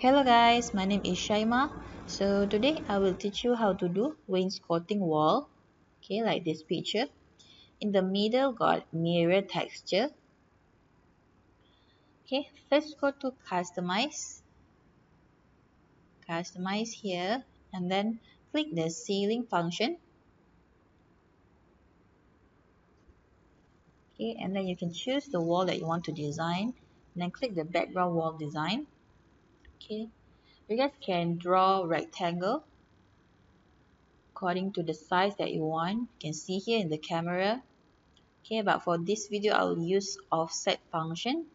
Hello guys, my name is Shaima. So today I will teach you how to do wainscoting wall. Okay, like this picture. In the middle got mirror texture. Okay, first go to customize. Customize here and then click the ceiling function. Okay, and then you can choose the wall that you want to design. And then click the background wall design. Okay, you guys can draw rectangle according to the size that you want. You can see here in the camera. Okay, but for this video, I'll use offset function.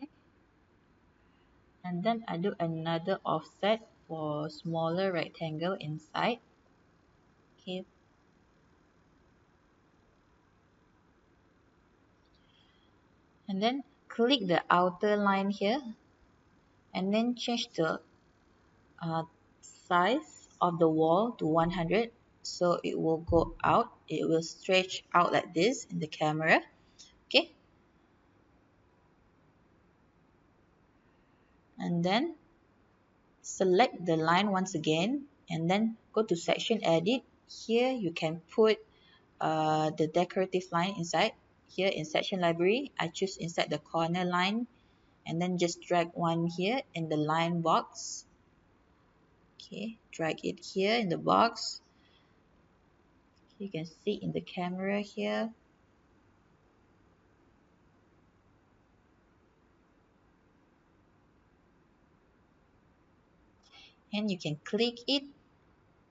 Okay. And then I do another offset for smaller rectangle inside. Okay. And then click the outer line here and then change the size of the wall to 100, so it will go out, it will stretch out like this in the camera. Okay, and then select the line once again and then go to section edit. Here you can put the decorative line inside. Here in section library, I choose inside the corner line and then just drag one here in the line box. Okay, drag it here in the box. You can see in the camera here. And you can click it.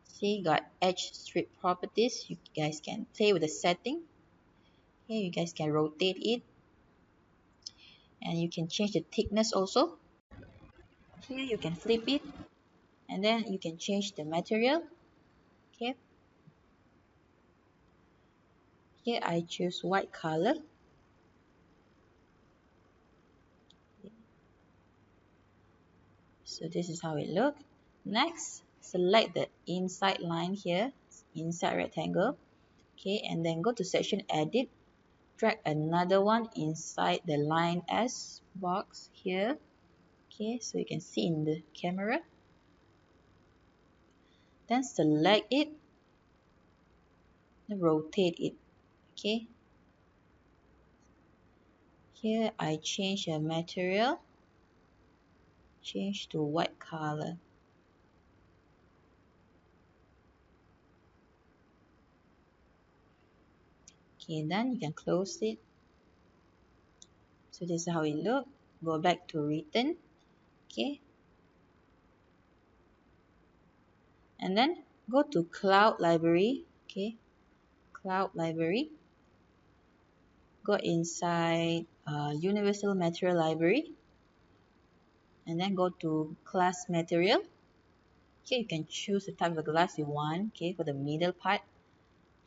See, got edge strip properties. You guys can play with the setting. Here you guys can rotate it. And you can change the thickness also. Here you can flip it. And then you can change the material. Okay. Here I choose white color. So this is how it looks. Next, select the inside line here, inside rectangle. Okay, and then go to section edit. Drag another one inside the line S box here. Okay, so you can see in the camera. Then select it, then rotate it. Okay. Here I change the material, change to white color. Okay, then you can close it. So this is how it looks. Go back to return. Okay. And then go to cloud library. Okay. Cloud library. Go inside universal material library. And then go to class material. Okay, you can choose the type of glass you want. Okay, for the middle part.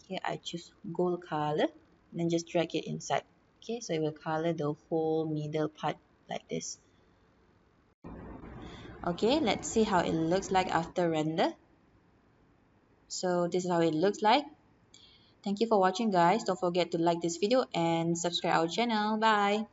Here I choose gold color. Then just drag it inside. Okay, so it will color the whole middle part like this. Okay, let's see how it looks like after render. So this is how it looks like. Thank you for watching guys. Don't forget to like this video and subscribe our channel. Bye.